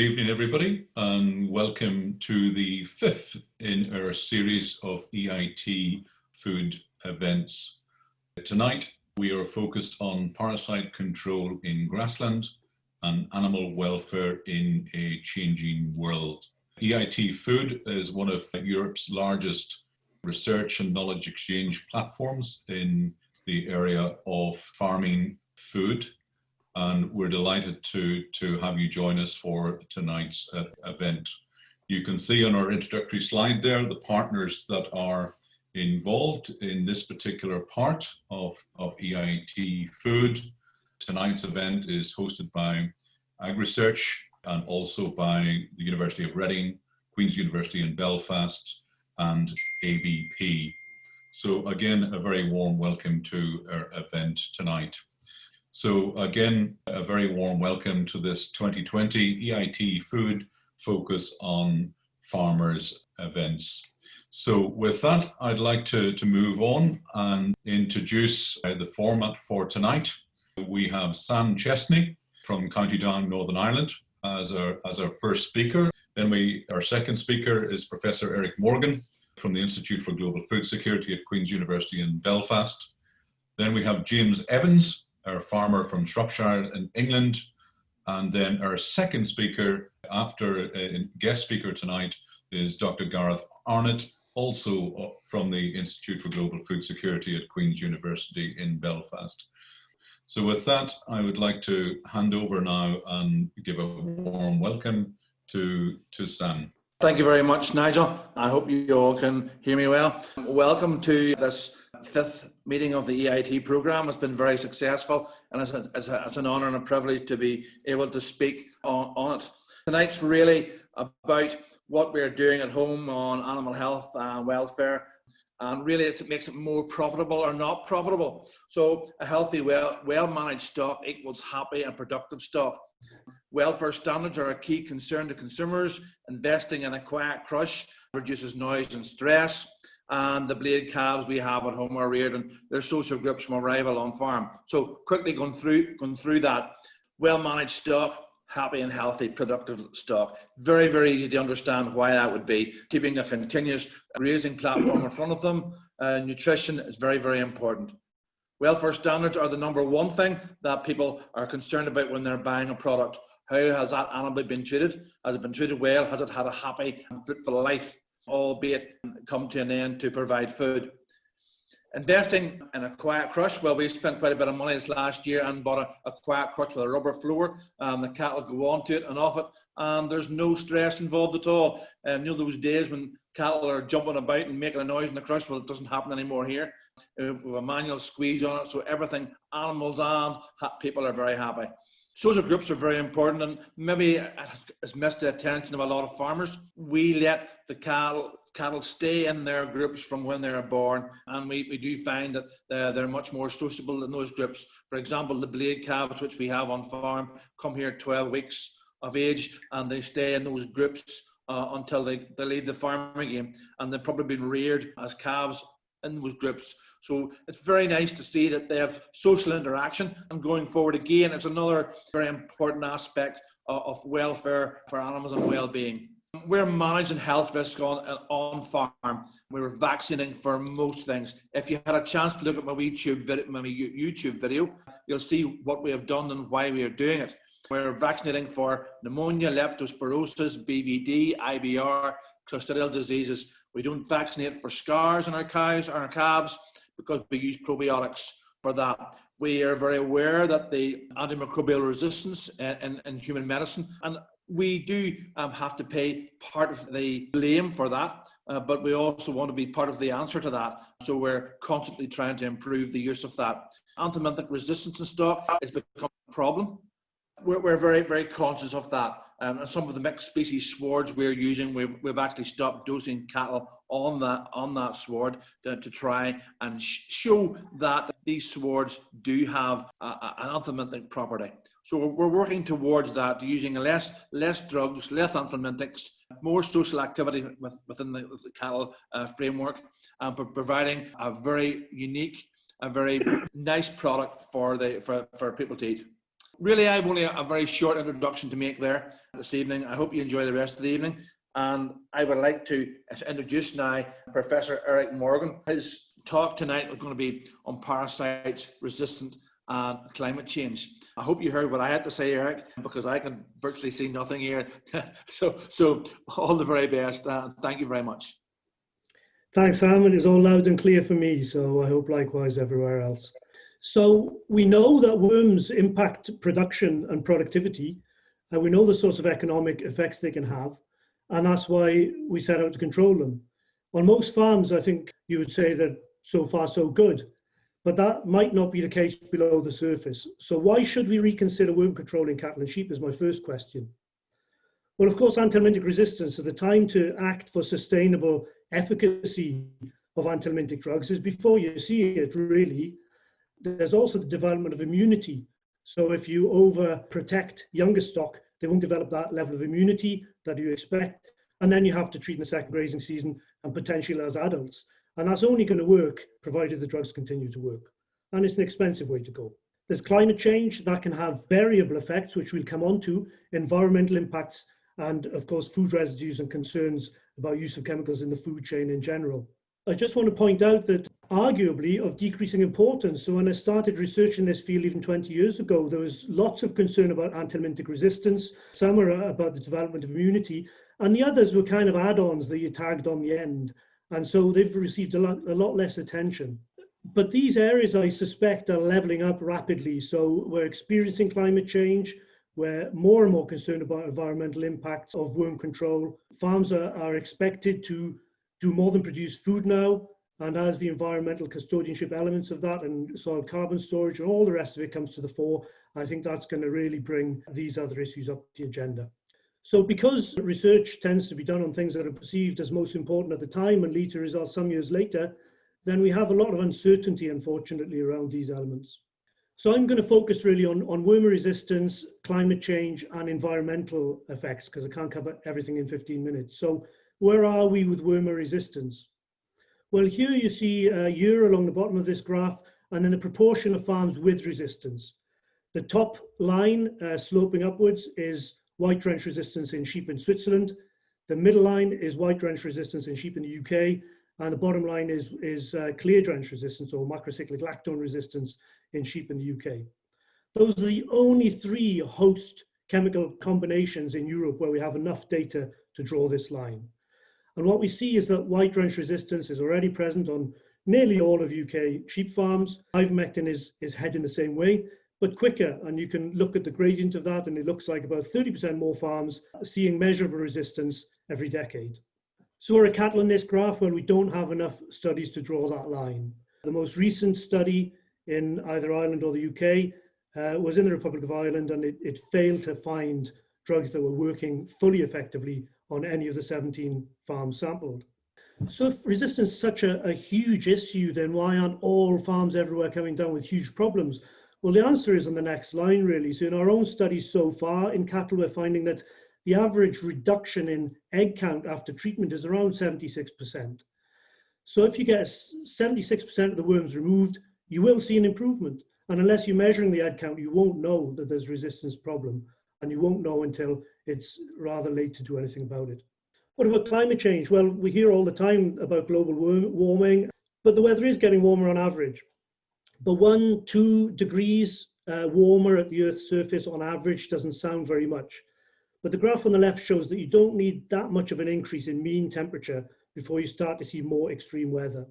evening, everybody, and welcome to the fifth in our series of EIT food events. Tonight, we are focused on parasite control in grassland and animal welfare in a changing world. EIT Food is one of Europe's largest research and knowledge exchange platforms in the area of farming food. And we're delighted to have you join us for tonight's event. You can see on our introductory slide there the partners that are involved in this particular part of EIT Food. Tonight's event is hosted by AgResearch and also by the University of Reading, Queen's University in Belfast, and ABP. So again, a very warm welcome to our event tonight. So again, a very warm welcome to this 2020 EIT Food Focus on Farmers events. So with that, I'd like to move on and introduce the format for tonight. We have Sam Chesney from County Down, Northern Ireland as our first speaker. Then our second speaker is Professor Eric Morgan from the Institute for Global Food Security at Queen's University in Belfast. Then we have James Evans, our farmer from Shropshire in England. And then our second speaker, guest speaker tonight, is Dr. Gareth Arnott, also from the Institute for Global Food Security at Queen's University in Belfast. So with that, I would like to hand over now and give a warm welcome to Sam. Thank you very much, Nigel. I hope you all can hear me well. Welcome to this fifth meeting of the EIT programme. It's been very successful, and it's an honour and a privilege to be able to speak on it. Tonight's really about what we're doing at home on animal health and welfare, and really it makes it more profitable or not profitable. So a healthy, well-managed stock equals happy and productive stock. Welfare standards are a key concern to consumers. Investing in a quiet crush reduces noise and stress. And the blade calves we have at home are reared in their social groups from arrival on farm. So quickly going through that. Well-managed stock, happy and healthy, productive stock. Very, very easy to understand why that would be. Keeping a continuous grazing platform in front of them. Nutrition is very, very important. Welfare standards are the number one thing that people are concerned about when they're buying a product. How has that animal been treated? Has it been treated well? Has it had a happy and fruitful life, albeit come to an end to provide food? Investing in a quiet crush. Well, we spent quite a bit of money this last year and bought a quiet crush with a rubber floor. The cattle go onto it and off it, and there's no stress involved at all. You know those days when cattle are jumping about and making a noise in the crush? Well, it doesn't happen anymore here. We have a manual squeeze on it, so everything, animals and people, are very happy. Social groups are very important, and maybe it's missed the attention of a lot of farmers. We let the cattle stay in their groups from when they're born, and we do find that they're much more sociable in those groups. For example, the blade calves, which we have on farm, come here 12 weeks of age, and they stay in those groups until they leave the farm again, and they've probably been reared as calves in those groups. So it's very nice to see that they have social interaction. And going forward again, it's another very important aspect of welfare for animals and well-being. We're managing health risk on farm. We're vaccinating for most things. If you had a chance to look at my YouTube video, you'll see what we have done and why we are doing it. We're vaccinating for pneumonia, leptospirosis, BVD, IBR, clostridial diseases. We don't vaccinate for scars on our cows or our calves, because we use probiotics for that. We are very aware that the antimicrobial resistance in human medicine, and we do have to pay part of the blame for that, but we also want to be part of the answer to that. So we're constantly trying to improve the use of that. Antibiotic resistance in stock has become a problem. We're very, very conscious of that. And some of the mixed species swards we're using, we've actually stopped dosing cattle on that sward to try and show that these swards do have an anthelmintic property. So we're working towards that, using less drugs, less anthelmintics, more social activity within the cattle framework, and providing a very unique, a very nice product for people to eat. Really, I've only a very short introduction to make there this evening. I hope you enjoy the rest of the evening. And I would like to introduce now Professor Eric Morgan. His talk tonight is going to be on parasites, resistant and climate change. I hope you heard what I had to say, Eric, because I can virtually see nothing here. so all the very best. Thank you very much. Thanks, Sam. It is all loud and clear for me, so I hope likewise everywhere else. So we know that worms impact production and productivity, and we know the sorts of economic effects they can have, and that's why we set out to control them. On most farms, I think you would say that so far so good, but that might not be the case below the surface. So why should we reconsider worm control in cattle and sheep is my first question. Well, of course, anthelmintic resistance at the time to act for sustainable efficacy of anthelmintic drugs is before you see it, really. There's also the development of immunity. So if you overprotect younger stock, they won't develop that level of immunity that you expect. And then you have to treat in the second grazing season and potentially as adults. And that's only going to work provided the drugs continue to work. And it's an expensive way to go. There's climate change that can have variable effects, which we'll come on to, environmental impacts, and of course, food residues and concerns about use of chemicals in the food chain in general. I just want to point out that arguably of decreasing importance. So when I started researching this field even 20 years ago, there was lots of concern about anthelmintic resistance. Some are about the development of immunity, and the others were kind of add-ons that you tagged on the end. And so they've received a lot less attention. But these areas, I suspect, are leveling up rapidly. So we're experiencing climate change. We're more and more concerned about environmental impacts of worm control. Farms are expected to do more than produce food now. And as the environmental custodianship elements of that and soil carbon storage and all the rest of it comes to the fore, I think that's going to really bring these other issues up the agenda. So because research tends to be done on things that are perceived as most important at the time and lead to results some years later, then we have a lot of uncertainty, unfortunately, around these elements. So I'm going to focus really on worm resistance, climate change and environmental effects, because I can't cover everything in 15 minutes. So where are we with worm resistance? Well, here you see a year along the bottom of this graph, and then the proportion of farms with resistance. The top line sloping upwards is white drench resistance in sheep in Switzerland. The middle line is white drench resistance in sheep in the UK. And the bottom line is clear drench resistance or macrocyclic lactone resistance in sheep in the UK. Those are the only three host chemical combinations in Europe where we have enough data to draw this line. And what we see is that white drench resistance is already present on nearly all of UK sheep farms. Ivermectin is heading the same way, but quicker. And you can look at the gradient of that, and it looks like about 30% more farms seeing measurable resistance every decade. So are cattle in this graph? Well, we don't have enough studies to draw that line. The most recent study in either Ireland or the UK was in the Republic of Ireland, and it failed to find drugs that were working fully effectively on any of the 17 farms sampled. So if resistance is such a huge issue, then why aren't all farms everywhere coming down with huge problems? Well, the answer is on the next line, really. So in our own studies so far in cattle, we're finding that the average reduction in egg count after treatment is around 76%. So if you get 76% of the worms removed, you will see an improvement. And unless you're measuring the egg count, you won't know that there's a resistance problem. And you won't know until it's rather late to do anything about it. What about climate change? Well, we hear all the time about global warming, but the weather is getting warmer on average. But 1-2 degrees warmer at the Earth's surface on average doesn't sound very much. But the graph on the left shows that you don't need that much of an increase in mean temperature before you start to see more extreme weather.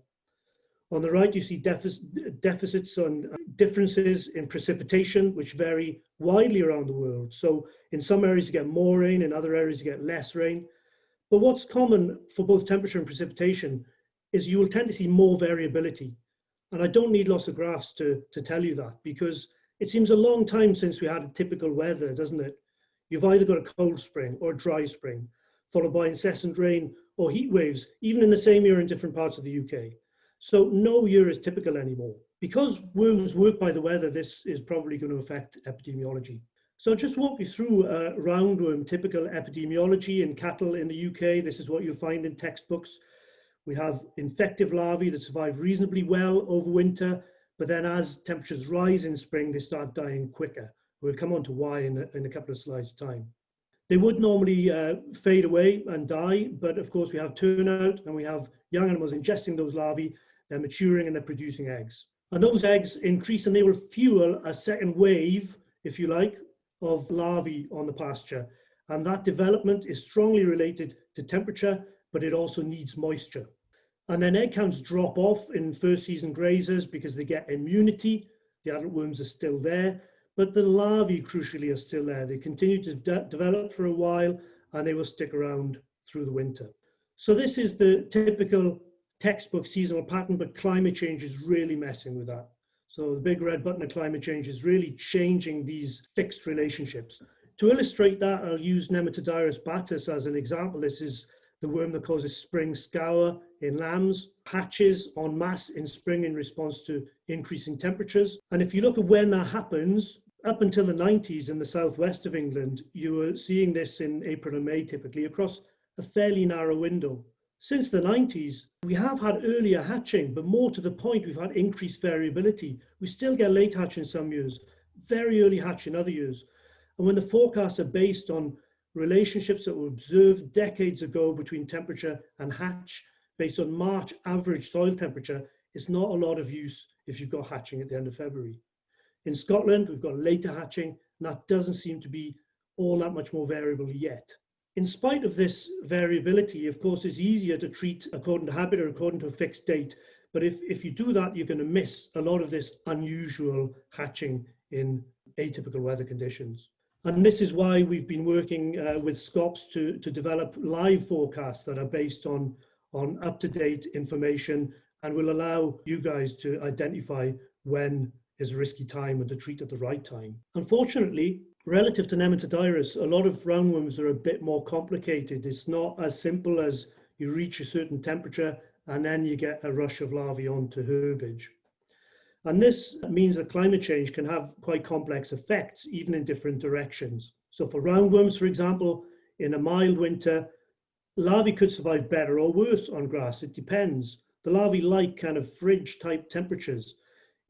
On the right, you see deficits and differences in precipitation, which vary widely around the world. So in some areas you get more rain, in other areas you get less rain. But what's common for both temperature and precipitation is you will tend to see more variability. And I don't need lots of graphs to tell you that, because it seems a long time since we had a typical weather, doesn't it? You've either got a cold spring or a dry spring, followed by incessant rain or heat waves, even in the same year in different parts of the UK. So no year is typical anymore. Because worms work by the weather, this is probably going to affect epidemiology. So I'll just walk you through roundworm typical epidemiology in cattle in the UK. This is what you'll find in textbooks. We have infective larvae that survive reasonably well over winter, but then as temperatures rise in spring, they start dying quicker. We'll come on to why in a couple of slides' time. They would normally fade away and die, but of course we have turnout and we have young animals ingesting those larvae, they're maturing and they're producing eggs. And those eggs increase and they will fuel a second wave, if you like, of larvae on the pasture. And that development is strongly related to temperature, but it also needs moisture. And then egg counts drop off in first season grazers because they get immunity. The adult worms are still there, but the larvae crucially are still there. They continue to develop for a while and they will stick around through the winter. So this is the typical textbook seasonal pattern, but climate change is really messing with that. So the big red button of climate change is really changing these fixed relationships. To illustrate that, I'll use Nematodyrus batis as an example. This is the worm that causes spring scour in lambs, hatches en masse in spring in response to increasing temperatures. And if you look at when that happens, up until the 90s in the southwest of England, you were seeing this in April and May typically across a fairly narrow window. Since the 90s, we have had earlier hatching, but more to the point, we've had increased variability. We still get late hatch in some years, very early hatch in other years. And when the forecasts are based on relationships that were observed decades ago between temperature and hatch, based on March average soil temperature, it's not a lot of use if you've got hatching at the end of February. In Scotland, we've got later hatching, and that doesn't seem to be all that much more variable yet. In spite of this variability, of course, it's easier to treat according to habit or according to a fixed date. But if you do that, you're going to miss a lot of this unusual hatching in atypical weather conditions. And this is why we've been working with SCOPS to develop live forecasts that are based on up-to-date information and will allow you guys to identify when is a risky time and to treat at the right time. Unfortunately, relative to Nematodyrus, a lot of roundworms are a bit more complicated. It's not as simple as you reach a certain temperature and then you get a rush of larvae onto herbage. And this means that climate change can have quite complex effects, even in different directions. So for roundworms, for example, in a mild winter, larvae could survive better or worse on grass. It depends. The larvae like kind of fridge type temperatures.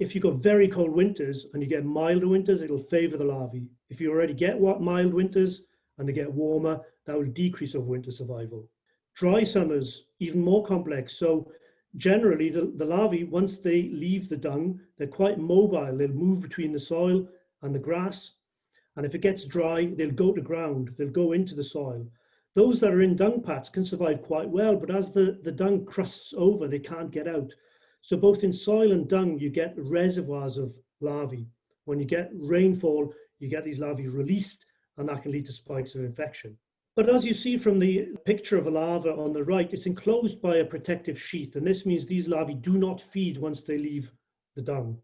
If you've got very cold winters and you get milder winters, it'll favor the larvae. If you already get mild winters and they get warmer, that will decrease overwinter survival. Dry summers, even more complex. So generally, the larvae, once they leave the dung, they're quite mobile. They'll move between the soil and the grass. And if it gets dry, they'll go to ground. They'll go into the soil. Those that are in dung pats can survive quite well, but as the dung crusts over, they can't get out. So both in soil and dung, you get reservoirs of larvae. When you get rainfall, you get these larvae released, and that can lead to spikes of infection. But as you see from the picture of a larva on the right, it's enclosed by a protective sheath. And this means these larvae do not feed once they leave the dung.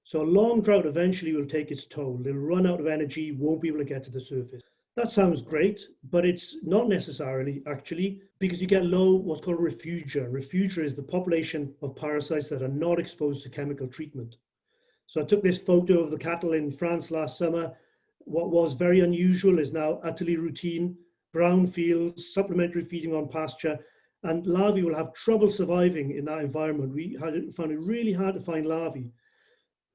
So a long drought eventually will take its toll. They'll run out of energy, won't be able to get to the surface. That sounds great, but it's not necessarily actually, because you get low what's called refugia. Refugia is the population of parasites that are not exposed to chemical treatment. So I took this photo of the cattle in France last summer. What was very unusual is now utterly routine. Brown fields, supplementary feeding on pasture, and larvae will have trouble surviving in that environment. We found it really hard to find larvae.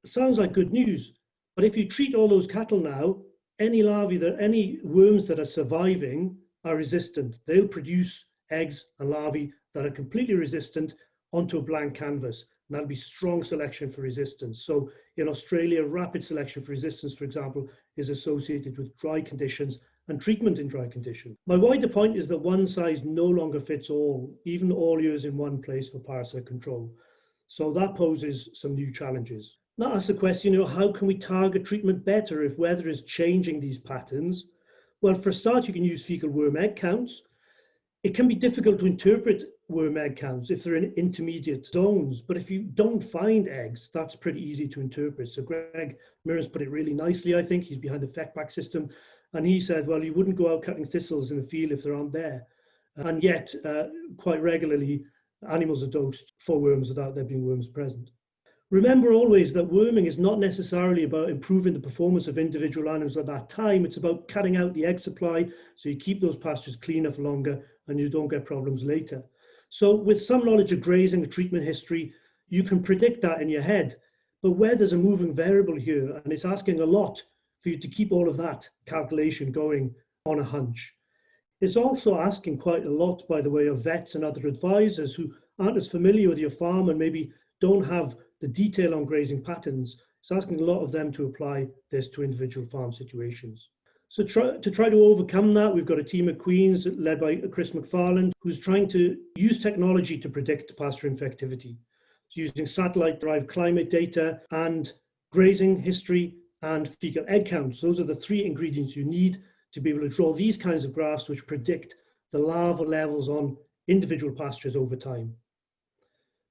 It sounds like good news, but if you treat all those cattle now, any worms that are surviving are resistant. They'll produce eggs and larvae that are completely resistant onto a blank canvas. And that'll be strong selection for resistance. So in Australia, rapid selection for resistance, for example, is associated with dry conditions and treatment in dry conditions. My wider point is that one size no longer fits all, even all years in one place for parasite control. So that poses some new challenges. Now ask the question, how can we target treatment better if weather is changing these patterns? Well, for a start, you can use fecal worm egg counts. It can be difficult to interpret worm egg counts if they're in intermediate zones, but if you don't find eggs, that's pretty easy to interpret. So Greg Mears put it really nicely, I think. He's behind the FECBAC system. And he said, well, you wouldn't go out cutting thistles in the field if there aren't there. And yet, quite regularly, animals are dosed for worms without there being worms present. Remember always that worming is not necessarily about improving the performance of individual animals at that time. It's about cutting out the egg supply so you keep those pastures cleaner for longer and you don't get problems later. So with some knowledge of grazing and treatment history, you can predict that in your head. But weather's a moving variable here, and it's asking a lot for you to keep all of that calculation going on a hunch. It's also asking quite a lot by the way of vets and other advisors who aren't as familiar with your farm and maybe don't have the detail on grazing patterns. It's asking a lot of them to apply this to individual farm situations. So to try to overcome that, we've got a team at Queen's led by Chris McFarland, who's trying to use technology to predict pasture infectivity. So using satellite-derived climate data and grazing history and fecal egg counts. Those are the three ingredients you need to be able to draw these kinds of graphs which predict the larval levels on individual pastures over time.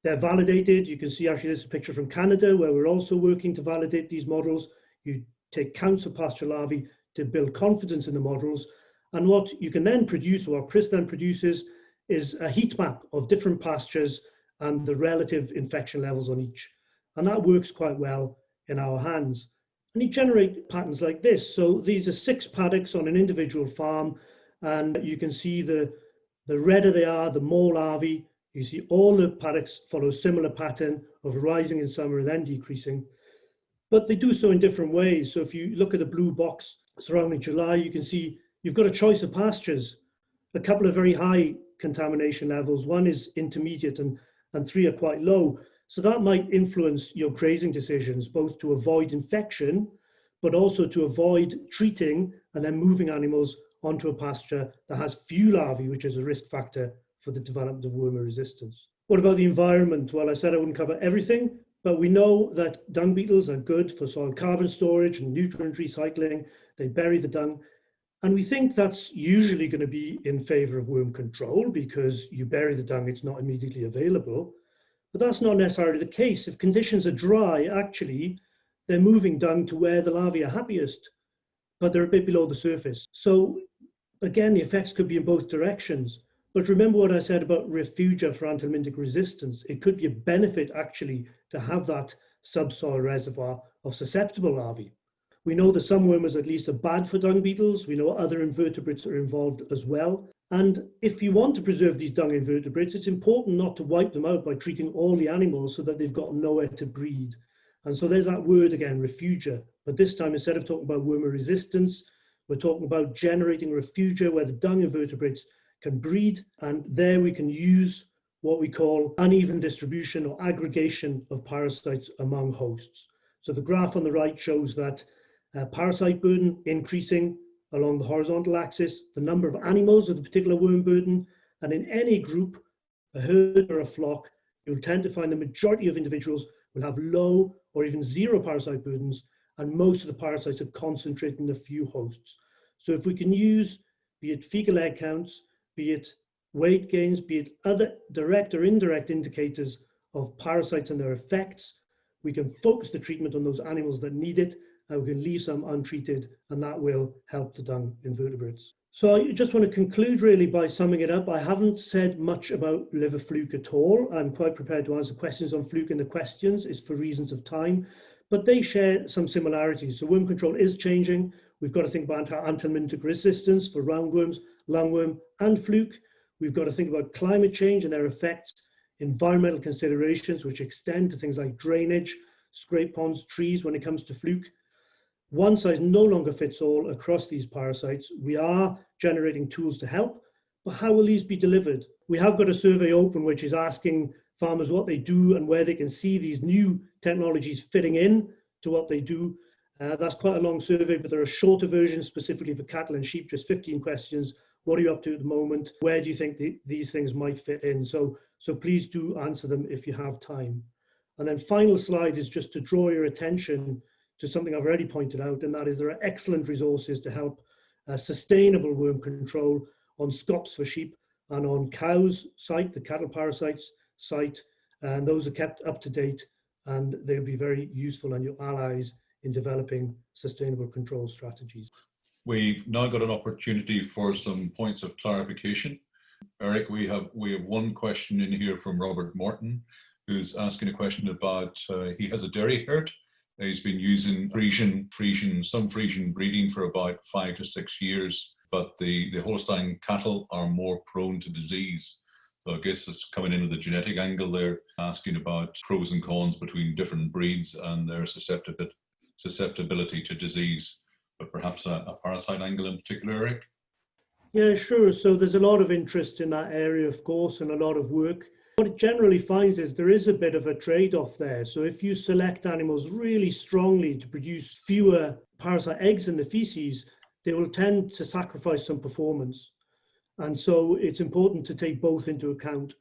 They're validated. You can see actually this is a picture from Canada where we're also working to validate these models. You take counts of pasture larvae to build confidence in the models. And what you can then produce, or Chris then produces, is a heat map of different pastures and the relative infection levels on each. And that works quite well in our hands. And you generate patterns like this. So these are 6 paddocks on an individual farm. And you can see the redder they are, the more larvae. You see all the paddocks follow a similar pattern of rising in summer and then decreasing. But they do so in different ways. So if you look at the blue box surrounding July, you can see you've got a choice of pastures. A couple of very high contamination levels. One is intermediate and 3 are quite low. So that might influence your grazing decisions, both to avoid infection, but also to avoid treating and then moving animals onto a pasture that has few larvae, which is a risk factor for the development of wormer resistance. What about the environment? Well, I said I wouldn't cover everything, but we know that dung beetles are good for soil carbon storage and nutrient recycling. They bury the dung. And we think that's usually going to be in favor of worm control because you bury the dung, it's not immediately available. But that's not necessarily the case. If conditions are dry, actually, they're moving dung to where the larvae are happiest, but they're a bit below the surface. So again, the effects could be in both directions. But remember what I said about refugia for anthelmintic resistance. It could be a benefit actually to have that subsoil reservoir of susceptible larvae. We know that some wormers at least are bad for dung beetles. We know other invertebrates are involved as well. And if you want to preserve these dung invertebrates, it's important not to wipe them out by treating all the animals so that they've got nowhere to breed. And so there's that word again, refugia. But this time, instead of talking about wormer resistance, we're talking about generating refugia where the dung invertebrates can breed. And there we can use what we call uneven distribution or aggregation of parasites among hosts. So the graph on the right shows that parasite burden increasing along the horizontal axis, the number of animals with a particular worm burden, and in any group, a herd or a flock, you'll tend to find the majority of individuals will have low or even zero parasite burdens, and most of the parasites are concentrated in a few hosts. So if we can use, be it fecal egg counts, be it weight gains, be it other direct or indirect indicators of parasites and their effects, we can focus the treatment on those animals that need it, and we can leave some untreated, and that will help the dung invertebrates. So I just want to conclude really by summing it up. I haven't said much about liver fluke at all. I'm quite prepared to answer questions on fluke in the questions. It's for reasons of time, but they share some similarities. So worm control is changing. We've got to think about anthelmintic resistance for roundworms, lungworm, and fluke. We've got to think about climate change and their effects, environmental considerations, which extend to things like drainage, scrape ponds, trees when it comes to fluke. One size no longer fits all across these parasites. We are generating tools to help, but how will these be delivered? We have got a survey open which is asking farmers what they do and where they can see these new technologies fitting in to what they do. That's quite a long survey, but there are shorter versions specifically for cattle and sheep, just 15 questions. What are you up to at the moment? Where do you think these things might fit in? So please do answer them if you have time. And then final slide is just to draw your attention to something I've already pointed out, and that is there are excellent resources to help sustainable worm control on scops for sheep and on cows site, the cattle parasites site, and those are kept up to date, and they'll be very useful and your allies in developing sustainable control strategies. We've now got an opportunity for some points of clarification. Eric, we have one question in here from Robert Morton, who's asking a question about, he has a dairy herd. He's been using some Frisian breeding for about 5 to 6 years, but the Holstein cattle are more prone to disease. So I guess it's coming into the genetic angle there, asking about pros and cons between different breeds and their susceptibility to disease. but perhaps a parasite angle in particular, Eric? Yeah, sure. So there's a lot of interest in that area, of course, and a lot of work. What it generally finds is there is a bit of a trade-off there. So if you select animals really strongly to produce fewer parasite eggs in the feces, they will tend to sacrifice some performance. And so it's important to take both into account.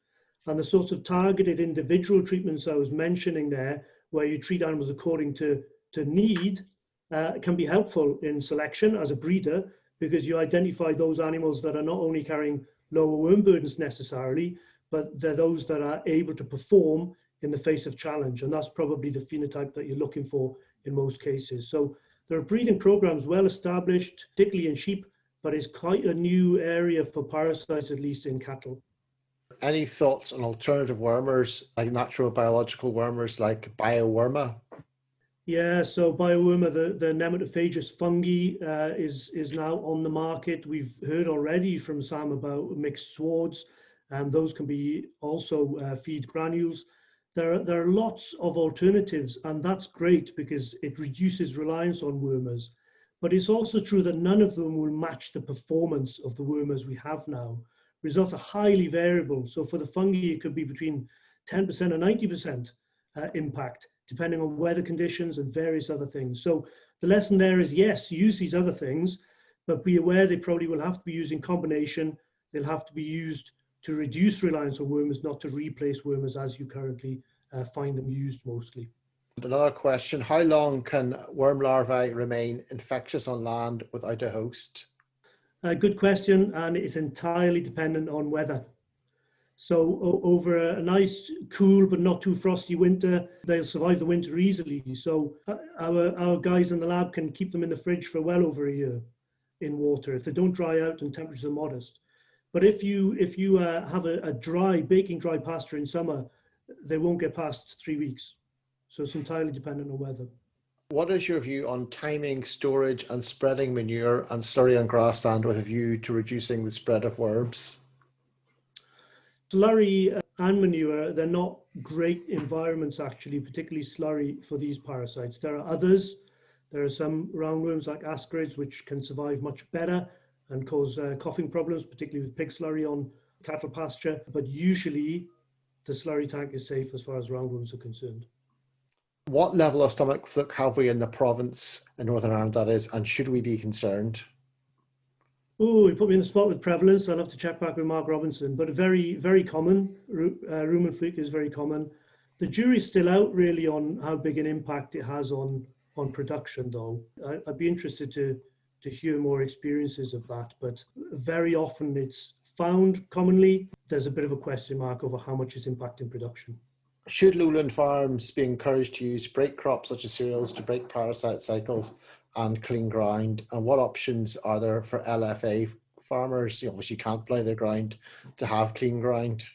And the sorts of targeted individual treatments I was mentioning there, where you treat animals according to need, can be helpful in selection as a breeder, because you identify those animals that are not only carrying lower worm burdens necessarily, but they're those that are able to perform in the face of challenge. And that's probably the phenotype that you're looking for in most cases. So there are breeding programs well established, particularly in sheep, but it's quite a new area for parasites, at least in cattle. Any thoughts on alternative wormers, like natural biological wormers like bioworma? Yeah, so bioworma, the nematophagous fungi is now on the market. We've heard already from Sam about mixed swords, and those can be also feed granules. There are lots of alternatives, and that's great because it reduces reliance on wormers. But it's also true that none of them will match the performance of the wormers we have now. Results are highly variable. So for the fungi, it could be between 10% and 90% impact, depending on weather conditions and various other things. So the lesson there is, yes, use these other things, but be aware they probably will have to be used in combination. They'll have to be used to reduce reliance on wormers, not to replace wormers as you currently find them used mostly. Another question, how long can worm larvae remain infectious on land without a host? Good question, and it's entirely dependent on weather. So over a nice, cool but not too frosty winter, they'll survive the winter easily. So our guys in the lab can keep them in the fridge for well over a year in water if they don't dry out and temperatures are modest. But if you have a dry, baking dry pasture in summer, they won't get past 3 weeks. So it's entirely dependent on weather. What is your view on timing, storage and spreading manure and slurry on grassland with a view to reducing the spread of worms? Slurry and manure, they're not great environments actually, particularly slurry for these parasites. There are others. There are some roundworms like ascarids which can survive much better and cause coughing problems, particularly with pig slurry on cattle pasture. But usually the slurry tank is safe as far as roundworms are concerned. What level of stomach fluke have we in the province in Northern Ireland, that is, and should we be concerned? Oh, you put me in the spot with prevalence. I'll have to check back with Mark Robinson, but very, very common. Rumen fluke is very common. The jury's still out really on how big an impact it has on production though. I'd be interested to hear more experiences of that, but very often it's found commonly. There's a bit of a question mark over how much it's impacting production. Should lowland farms be encouraged to use break crops such as cereals to break parasite cycles and clean ground? And what options are there for LFA farmers? You obviously can't plough their ground to have clean ground.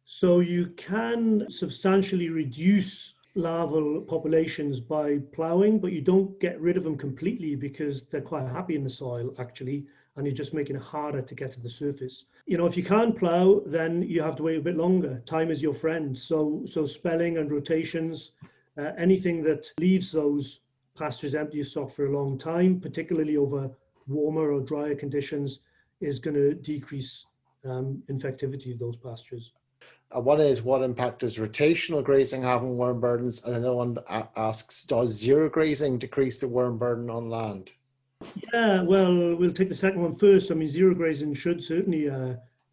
So you can substantially reduce larval populations by ploughing, but you don't get rid of them completely because they're quite happy in the soil actually, and you're just making it harder to get to the surface. You know, if you can't plough, then you have to wait a bit longer. Time is your friend. So spelling and rotations, anything that leaves those pastures empty of stock for a long time, particularly over warmer or drier conditions, is going to decrease infectivity of those pastures. One is, what impact does rotational grazing have on worm burdens? And another one asks, does zero grazing decrease the worm burden on land? Yeah, well, we'll take the second one first. I mean, zero grazing should certainly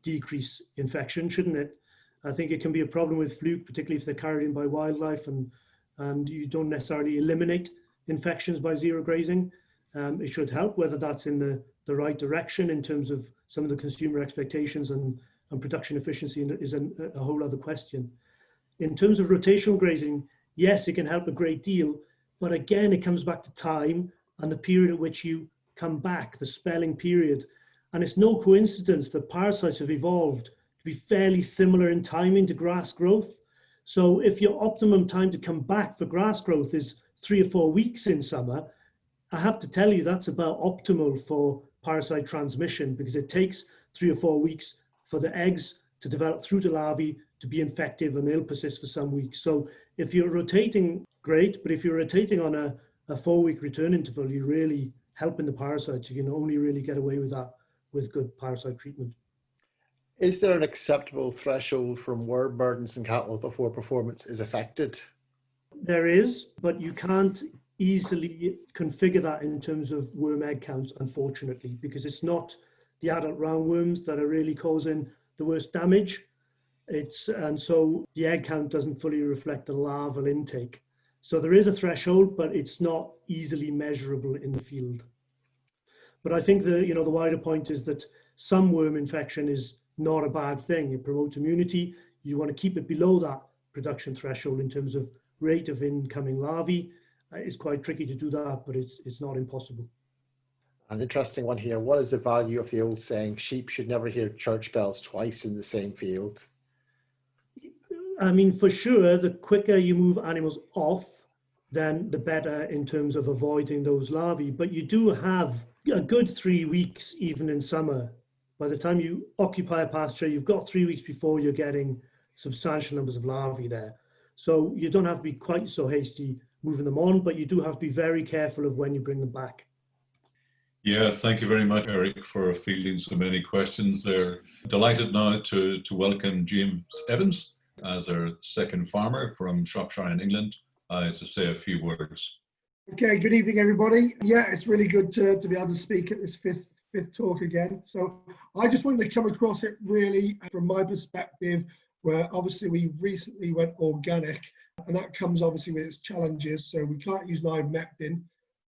decrease infection, shouldn't it? I think it can be a problem with fluke, particularly if they're carried in by wildlife, and you don't necessarily eliminate infections by zero grazing. It should help, whether that's in the right direction in terms of some of the consumer expectations and production efficiency is a whole other question. In terms of rotational grazing, yes, it can help a great deal, but again, it comes back to time and the period at which you come back, the spelling period. And it's no coincidence that parasites have evolved to be fairly similar in timing to grass growth. So if your optimum time to come back for grass growth is 3 or 4 weeks in summer, I have to tell you that's about optimal for parasite transmission, because it takes 3 or 4 weeks for the eggs to develop through to larvae to be infective, and they'll persist for some weeks. So if you're rotating, great, but if you're rotating on a a 4-week return interval, you're really helping the parasites. You can only really get away with that with good parasite treatment. Is there an acceptable threshold from worm burdens in cattle before performance is affected? There is, but you can't easily configure that in terms of worm egg counts, unfortunately, because it's not the adult roundworms that are really causing the worst damage. And so the egg count doesn't fully reflect the larval intake. So there is a threshold, but it's not easily measurable in the field. But I think the wider point is that some worm infection is not a bad thing. It promotes immunity. You want to keep it below that production threshold in terms of rate of incoming larvae. It's quite tricky to do that, but it's not impossible. An interesting one here. What is the value of the old saying, sheep should never hear church bells twice in the same field? I mean, for sure, the quicker you move animals off, then the better in terms of avoiding those larvae. But you do have a good 3 weeks, even in summer. By the time you occupy a pasture, you've got 3 weeks before you're getting substantial numbers of larvae there. So you don't have to be quite so hasty moving them on, but you do have to be very careful of when you bring them back. Yeah, thank you very much, Eric, for fielding so many questions there. Delighted now to welcome James Evans as our second farmer from Shropshire in England to say a few words. Okay, good evening, everybody. Yeah, it's really good to be able to speak at this fifth talk again. So I just wanted to come across it really from my perspective, where obviously we recently went organic, and that comes obviously with its challenges. So we can't use ivermectin,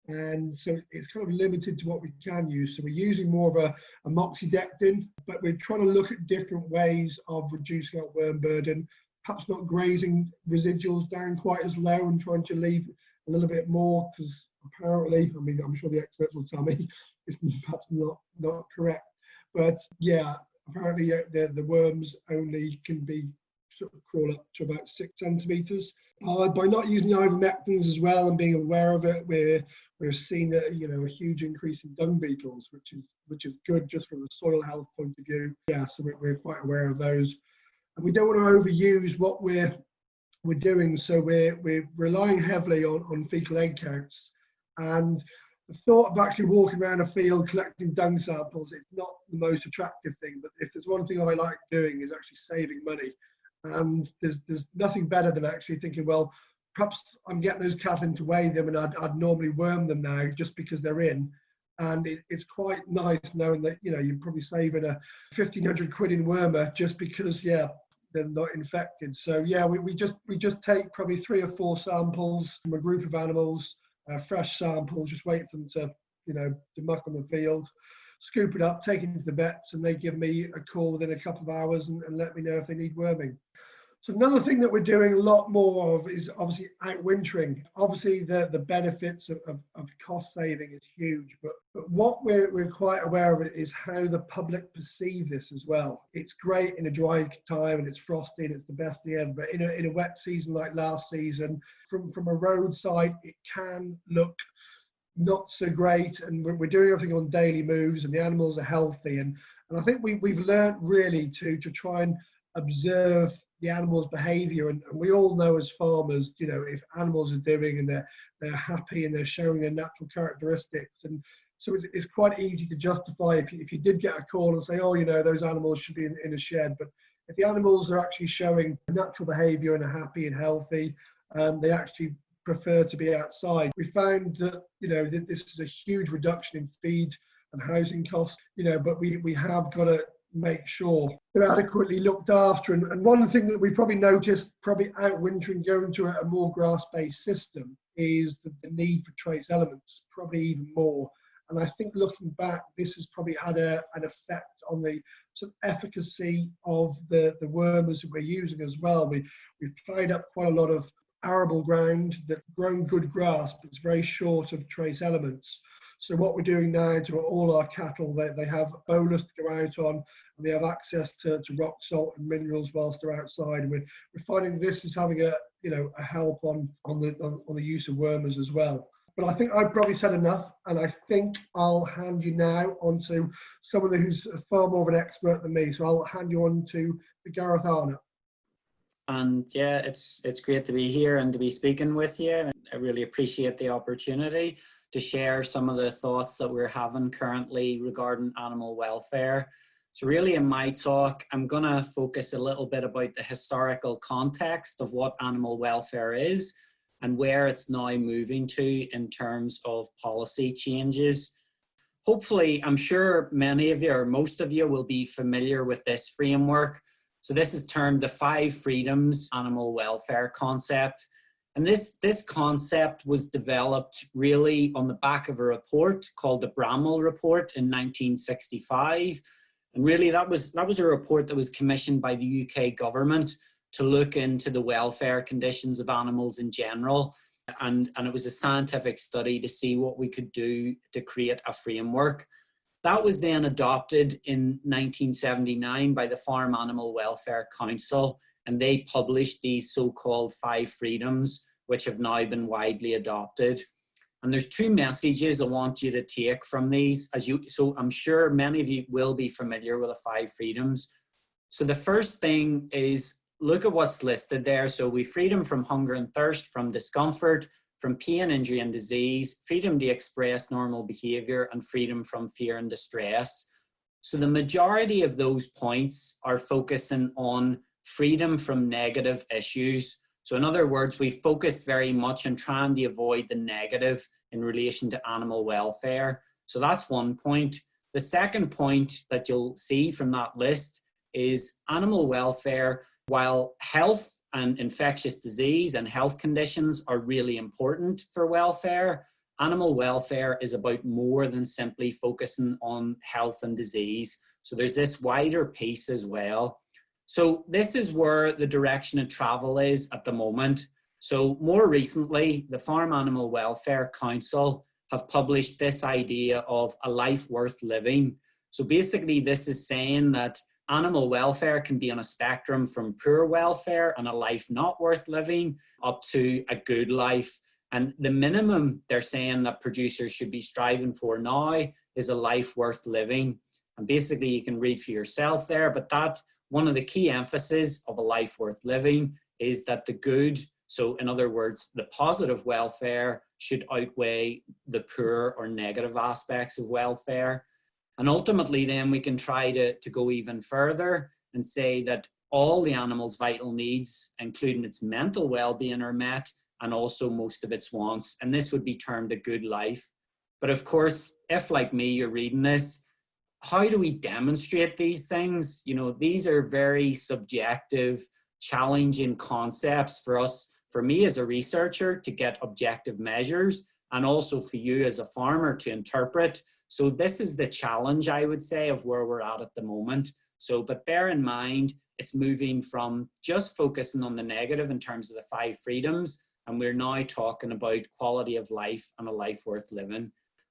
and so it's kind of limited to what we can use. So we're using more of a moxidectin, but we're trying to look at different ways of reducing our worm burden, perhaps not grazing residuals down quite as low and trying to leave a little bit more, because apparently, I mean, I'm sure the experts will tell me it's perhaps not correct, but yeah, apparently the worms only can be sort of crawl up to about 6 centimeters. By not using the ivermectins as well and being aware of it, we're seeing a huge increase in dung beetles, which is good just from a soil health point of view. Yeah, so we're quite aware of those, and we don't want to overuse what we're doing. So we're relying heavily on fecal egg counts, and the thought of actually walking around a field collecting dung samples, it's not the most attractive thing, but if there's one thing I like doing is actually saving money. And there's nothing better than actually thinking, well, perhaps I'm getting those cattle in to weigh them, and I'd normally worm them now just because they're in. And it's quite nice knowing that, you're probably saving a 1,500 quid in wormer just because, yeah, they're not infected. So yeah, we just take probably 3 or 4 samples from a group of animals, fresh samples, just wait for them to muck on the field, scoop it up, take it into the vets, and they give me a call within a couple of hours and let me know if they need worming. So another thing that we're doing a lot more of is obviously outwintering. Obviously the benefits of cost saving is huge, but what we're quite aware of is how the public perceive this as well. It's great in a dry time and it's frosty and it's the best thing ever, but in a wet season like last season, from a roadside, it can look not so great, and we're doing everything on daily moves and the animals are healthy, and I think we've learned really to try and observe the animals' behaviour, and we all know as farmers, if animals are doing and they're happy and they're showing their natural characteristics, and so it's quite easy to justify if you did get a call and say, oh, those animals should be in a shed, but if the animals are actually showing natural behaviour and are happy and healthy, they actually prefer to be outside. We found that this is a huge reduction in feed and housing costs, but we have got to make sure they're adequately looked after. And one thing that we probably noticed, probably outwintering, going to a more grass-based system, is the need for trace elements, probably even more. And I think looking back, this has probably had an effect on the sort of efficacy of the wormers that we're using as well. We've played up quite a lot of arable ground that's grown good grass, but it's very short of trace elements. So what we're doing now to all our cattle, they have a bolus to go out on, and they have access to rock salt and minerals whilst they're outside. And we're finding this is having a help on the use of wormers as well. But I think I've probably said enough, and I think I'll hand you now on to someone who's far more of an expert than me. So I'll hand you on to Gareth Arnott. And yeah, it's great to be here and to be speaking with you. I really appreciate the opportunity to share some of the thoughts that we're having currently regarding animal welfare. So really in my talk, I'm going to focus a little bit about the historical context of what animal welfare is and where it's now moving to in terms of policy changes. Hopefully, I'm sure many of you or most of you will be familiar with this framework. So this is termed the 5 freedoms animal welfare concept. And this concept was developed really on the back of a report called the Bramall Report in 1965. And really that was a report that was commissioned by the UK government to look into the welfare conditions of animals in general. And it was a scientific study to see what we could do to create a framework. That was then adopted in 1979 by the Farm Animal Welfare Council, and they published these so-called 5 freedoms, which have now been widely adopted. And there's 2 messages I want you to take from these. So I'm sure many of you will be familiar with the 5 freedoms. So the first thing is, look at what's listed there. So we freedom from hunger and thirst, from discomfort, from pain, injury, and disease, freedom to express normal behavior, and freedom from fear and distress. So the majority of those points are focusing on freedom from negative issues. So in other words, we focused very much on trying to avoid the negative in relation to animal welfare. So that's one point. The second point that you'll see from that list is animal welfare. While health and infectious disease and health conditions are really important for welfare, animal welfare is about more than simply focusing on health and disease. So there's this wider piece as well. So this is where the direction of travel is at the moment. So more recently, the Farm Animal Welfare Council have published this idea of a life worth living. So basically this is saying that animal welfare can be on a spectrum from poor welfare and a life not worth living up to a good life. And the minimum they're saying that producers should be striving for now is a life worth living. And basically you can read for yourself there, but that one of the key emphasis of a life worth living is that the good, so in other words, the positive welfare should outweigh the poor or negative aspects of welfare. And ultimately then we can try to go even further and say that all the animal's vital needs, including its mental well-being, are met, and also most of its wants. And this would be termed a good life. But of course, if like me, you're reading this, how do we demonstrate these things? You know, these are very subjective, challenging concepts for us, for me as a researcher, to get objective measures, and also for you as a farmer to interpret. So this is the challenge, I would say, of where we're at the moment. So, but bear in mind, it's moving from just focusing on the negative in terms of the 5 freedoms, and we're now talking about quality of life and a life worth living.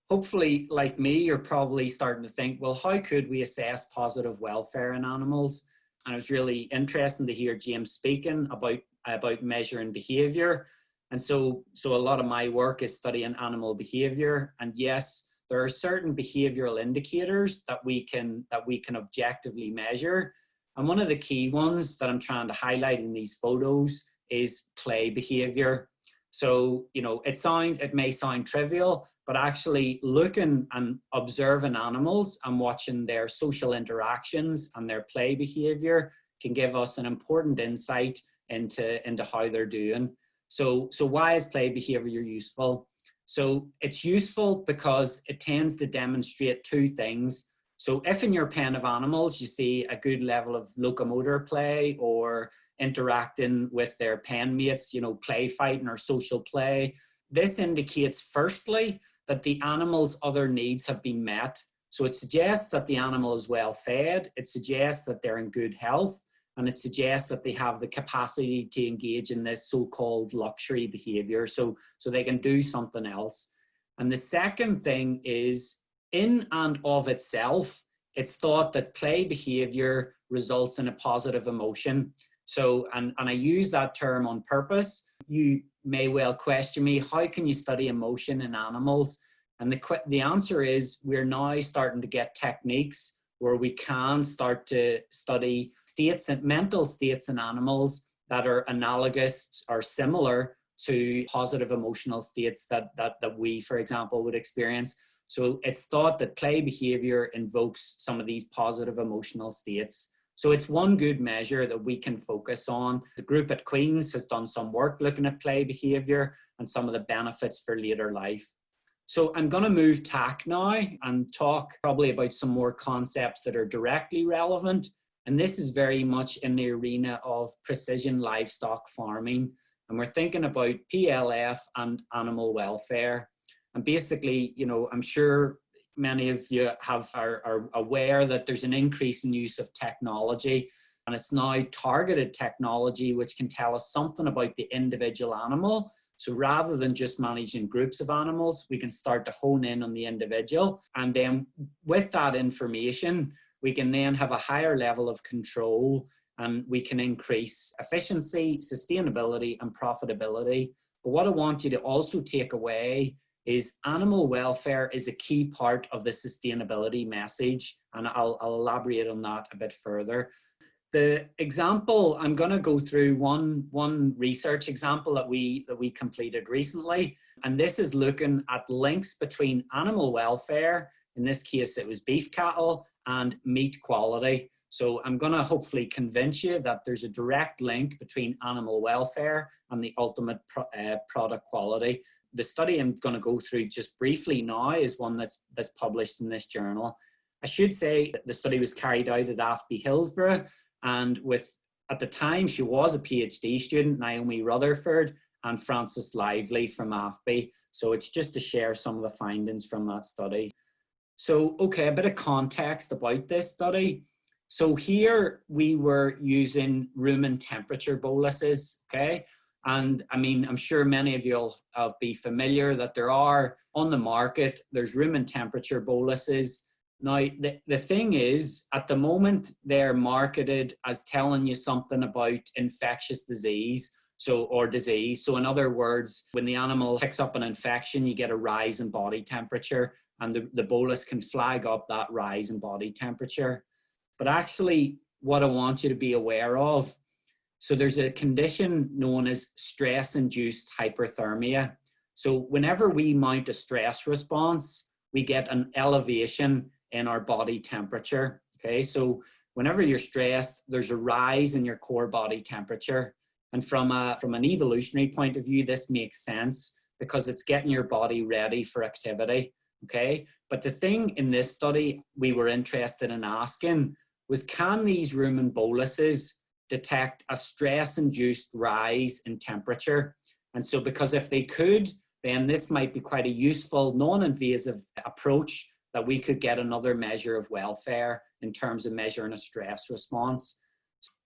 Hopefully, like me, you're probably starting to think, well, how could we assess positive welfare in animals? And it was really interesting to hear James speaking about measuring behaviour. And so a lot of my work is studying animal behaviour. And yes, there are certain behavioural indicators that we can objectively measure. And one of the key ones that I'm trying to highlight in these photos is play behaviour. So, you know, it may sound trivial, but actually looking and observing animals and watching their social interactions and their play behaviour can give us an important insight into how they're doing. So why is play behaviour useful? So it's useful because it tends to demonstrate 2 things. So if in your pen of animals you see a good level of locomotor play or interacting with their pen mates, you know, play fighting or social play, this indicates firstly that the animal's other needs have been met. So it suggests that the animal is well fed, it suggests that they're in good health, and it suggests that they have the capacity to engage in this so-called luxury behavior, so they can do something else. And the second thing is, in and of itself, it's thought that play behavior results in a positive emotion. So, and I use that term on purpose. You may well question me, how can you study emotion in animals? And the answer is, we're now starting to get techniques where we can start to study states and mental states in animals that are analogous or similar to positive emotional states that we, for example, would experience. So it's thought that play behavior invokes some of these positive emotional states. So it's one good measure that we can focus on. The group at Queen's has done some work looking at play behavior and some of the benefits for later life. So I'm going to move tack now and talk probably about some more concepts that are directly relevant. And this is very much in the arena of precision livestock farming. And we're thinking about PLF and animal welfare. And basically, you know, I'm sure many of you are aware that there's an increase in use of technology, and it's now targeted technology which can tell us something about the individual animal. So rather than just managing groups of animals, we can start to hone in on the individual. And then with that information, we can then have a higher level of control, and we can increase efficiency, sustainability, and profitability. But what I want you to also take away is animal welfare is a key part of the sustainability message, and I'll elaborate on that a bit further. The example, I'm going to go through one research example that we completed recently, and this is looking at links between animal welfare, in this case it was beef cattle, and meat quality. So I'm going to hopefully convince you that there's a direct link between animal welfare and the ultimate product quality. The study I'm going to go through just briefly now is one that's published in this journal. I should say that the study was carried out at Athby Hillsborough, and at the time she was a PhD student, Naomi Rutherford, and Frances Lively from Athby. So it's just to share some of the findings from that study. So, okay, a bit of context about this study. So here we were using rumen temperature boluses, okay? And I mean, I'm sure many of you will be familiar that there are on the market, there's rumen temperature boluses. Now, the thing is, at the moment, they're marketed as telling you something about infectious disease, or disease. So in other words, when the animal picks up an infection, you get a rise in body temperature, and the bolus can flag up that rise in body temperature. But actually, what I want you to be aware of, so there's a condition known as stress-induced hyperthermia. So whenever we mount a stress response, we get an elevation in our body temperature, okay? So whenever you're stressed, there's a rise in your core body temperature. And from an evolutionary point of view, this makes sense because it's getting your body ready for activity, okay? But the thing in this study we were interested in asking was, can these rumen boluses detect a stress-induced rise in temperature? And so because if they could, then this might be quite a useful, non-invasive approach that we could get another measure of welfare in terms of measuring a stress response.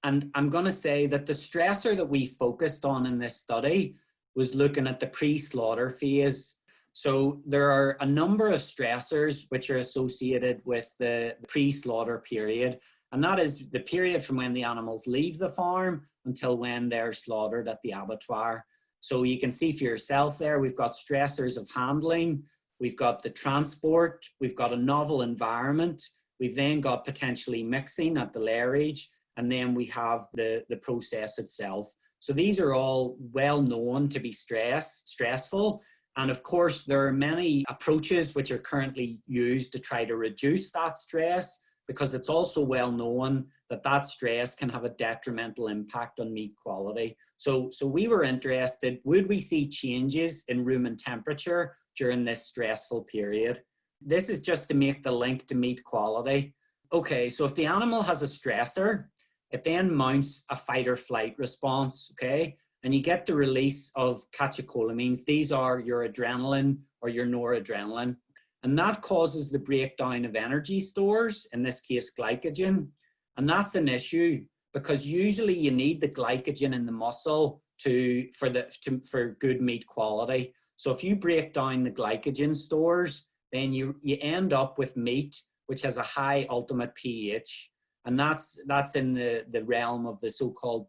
And I'm going to say that the stressor that we focused on in this study was looking at the pre-slaughter phase. So there are a number of stressors which are associated with the pre-slaughter period. And that is the period from when the animals leave the farm until when they're slaughtered at the abattoir. So you can see for yourself there, we've got stressors of handling, we've got the transport, we've got a novel environment, we've then got potentially mixing at the lairage, and then we have the process itself. So these are all well known to be stressful. And of course, there are many approaches which are currently used to try to reduce that stress, because it's also well known that that stress can have a detrimental impact on meat quality. So we were interested, would we see changes in rumen temperature during this stressful period? This is just to make the link to meat quality. Okay, so if the animal has a stressor, it then mounts a fight or flight response, okay? And you get the release of catecholamines. These are your adrenaline or your noradrenaline. And that causes the breakdown of energy stores, in this case, glycogen. And that's an issue because usually you need the glycogen in the muscle for good meat quality. So if you break down the glycogen stores, then you end up with meat which has a high ultimate pH. And that's in the realm of the so-called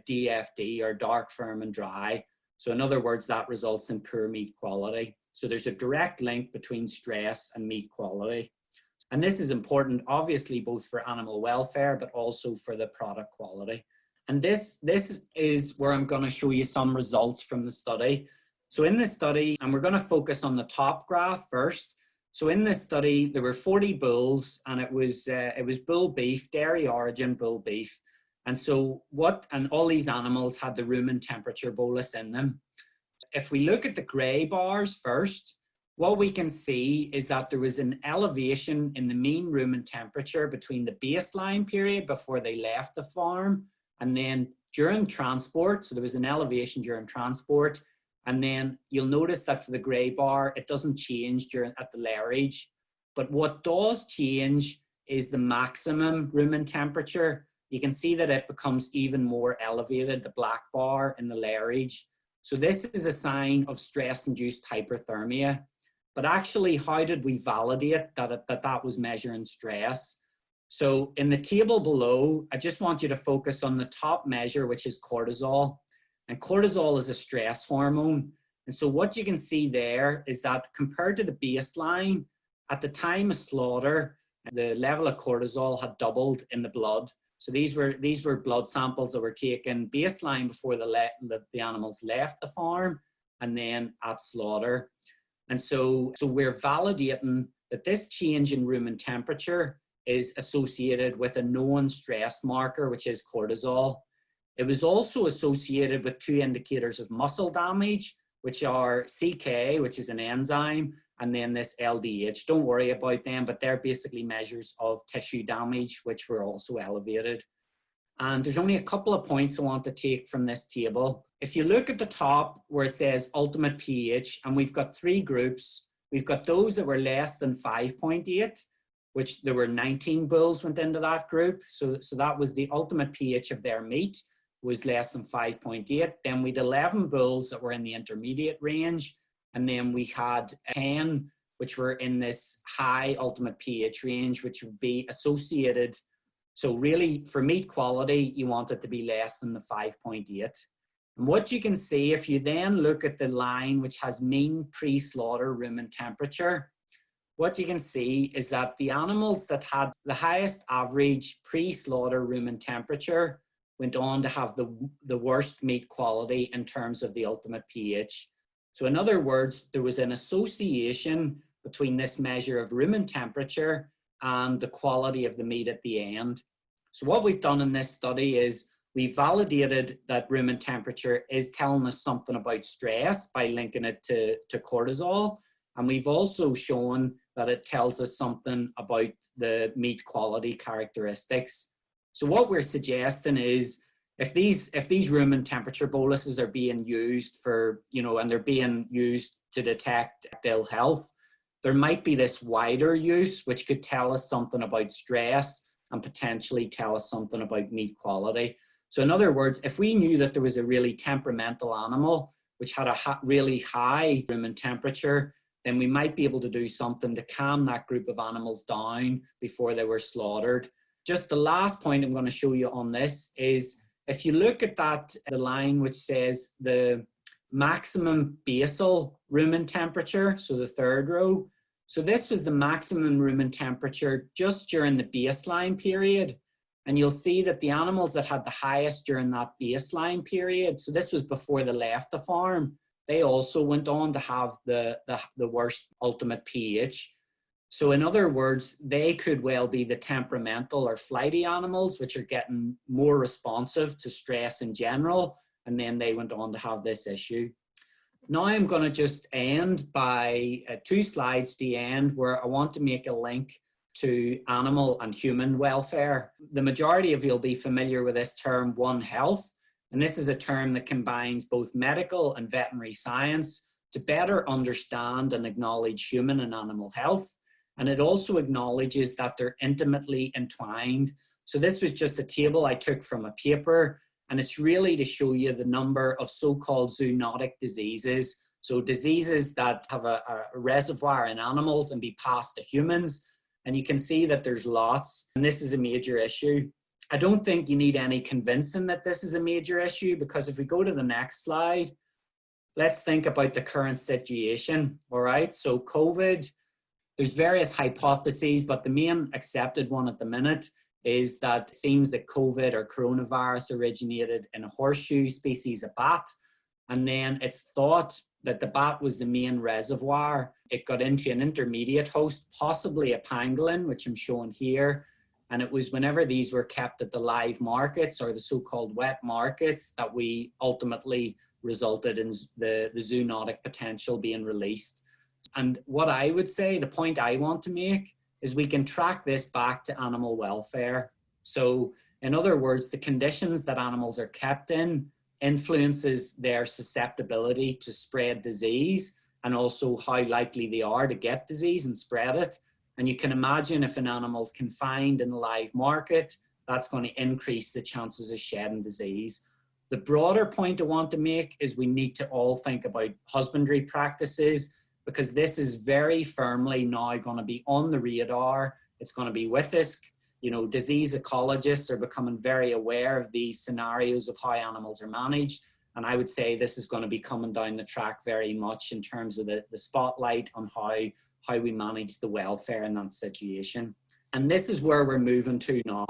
DFD, or dark, firm, and dry. So in other words, that results in poor meat quality. So there's a direct link between stress and meat quality. And this is important, obviously, both for animal welfare, but also for the product quality. And this is where I'm going to show you some results from the study. So in this study, and we're going to focus on the top graph first. So in this study, there were 40 bulls, and it was bull beef, dairy origin bull beef. And so and all these animals had the rumen temperature bolus in them. If we look at the gray bars first, what we can see is that there was an elevation in the mean rumen temperature between the baseline period before they left the farm and then during transport. So there was an elevation during transport. And then you'll notice that for the gray bar, it doesn't change at the layer age. But what does change is the maximum rumen temperature. You can see that it becomes even more elevated, the black bar in the layer age. So this is a sign of stress-induced hyperthermia. But actually, how did we validate that was measuring stress? So in the table below, I just want you to focus on the top measure, which is cortisol. And cortisol is a stress hormone. And so what you can see there is that compared to the baseline, at the time of slaughter, the level of cortisol had doubled in the blood. So these were blood samples that were taken baseline before the animals left the farm and then at slaughter. And so we're validating that this change in rumen temperature is associated with a known stress marker, which is cortisol. It was also associated with two indicators of muscle damage, which are CK, which is an enzyme, and then this LDH. Don't worry about them, but they're basically measures of tissue damage, which were also elevated. And there's only a couple of points I want to take from this table. If you look at the top where it says ultimate pH, and we've got three groups. We've got those that were less than 5.8, which there were 19 bulls went into that group. So that was the ultimate pH of their meat, was less than 5.8. Then we had 11 bulls that were in the intermediate range. And then we had 10, which were in this high ultimate pH range, which would be associated. So really, for meat quality, you want it to be less than the 5.8. And what you can see, if you then look at the line which has mean pre-slaughter rumen temperature, what you can see is that the animals that had the highest average pre-slaughter rumen temperature went on to have the worst meat quality in terms of the ultimate pH. So in other words, there was an association between this measure of rumen temperature and the quality of the meat at the end. So what we've done in this study is we validated that rumen temperature is telling us something about stress by linking it to cortisol. And we've also shown that it tells us something about the meat quality characteristics. So what we're suggesting is if these rumen temperature boluses are being used for, and they're being used to detect ill health, there might be this wider use which could tell us something about stress and potentially tell us something about meat quality. So in other words, if we knew that there was a really temperamental animal which had a really high rumen temperature, then we might be able to do something to calm that group of animals down before they were slaughtered. Just the last point I'm going to show you on this is if you look at the line which says the maximum basal rumen temperature, so the third row, so this was the maximum rumen temperature just during the baseline period. And you'll see that the animals that had the highest during that baseline period, so this was before they left the farm, they also went on to have the worst ultimate pH. So in other words, they could well be the temperamental or flighty animals, which are getting more responsive to stress in general. And then they went on to have this issue. Now I'm going to just end by 2 slides to the end where I want to make a link to animal and human welfare. The majority of you will be familiar with this term, One Health. And this is a term that combines both medical and veterinary science to better understand and acknowledge human and animal health. And it also acknowledges that they're intimately entwined. So this was just a table I took from a paper, and it's really to show you the number of so-called zoonotic diseases. So diseases that have a reservoir in animals and be passed to humans. And you can see that there's lots, and this is a major issue. I don't think you need any convincing that this is a major issue, because if we go to the next slide, let's think about the current situation, all right? So COVID, there's various hypotheses, but the main accepted one at the minute is that it seems that COVID or coronavirus originated in a horseshoe species of bat. And then it's thought that the bat was the main reservoir. It got into an intermediate host, possibly a pangolin, which I'm showing here. And it was whenever these were kept at the live markets or the so-called wet markets that we ultimately resulted in the zoonotic potential being released. And what I would say, the point I want to make, is we can track this back to animal welfare. So in other words, the conditions that animals are kept in influences their susceptibility to spread disease and also how likely they are to get disease and spread it. And you can imagine if an animal's confined in a live market, that's going to increase the chances of shedding disease. The broader point I want to make is we need to all think about husbandry practices, because this is very firmly now going to be on the radar. It's going to be with us. You know, disease ecologists are becoming very aware of these scenarios of how animals are managed. And I would say this is going to be coming down the track very much in terms of the spotlight on how we manage the welfare in that situation. And this is where we're moving to now.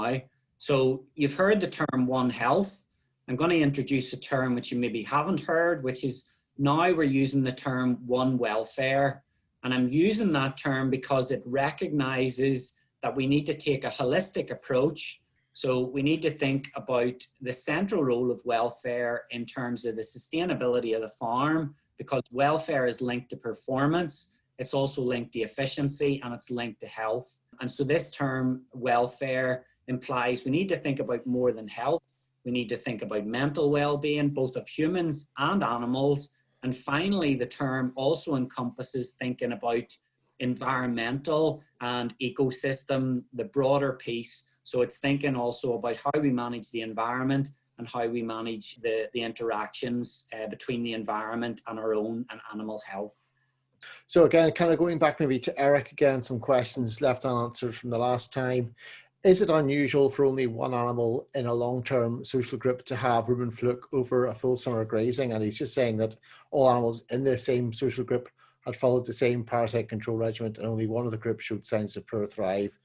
So you've heard the term One Health. I'm going to introduce a term which you maybe haven't heard, which is now we're using the term One Welfare. And I'm using that term because it recognizes that we need to take a holistic approach. So we need to think about the central role of welfare in terms of the sustainability of the farm, because welfare is linked to performance. It's also linked to efficiency, and it's linked to health. And so this term welfare implies we need to think about more than health. We need to think about mental well-being, both of humans and animals. And finally, the term also encompasses thinking about environmental and ecosystem, the broader piece. So it's thinking also about how we manage the environment and how we manage the interactions between the environment and our own and animal health. So again, kind of going back maybe to Eric again, some questions left unanswered from the last time. Is it unusual for only one animal in a long-term social group to have rumen fluke over a full summer grazing? And he's just saying that all animals in the same social group had followed the same parasite control regimen, and only one of the groups showed signs of poor thrive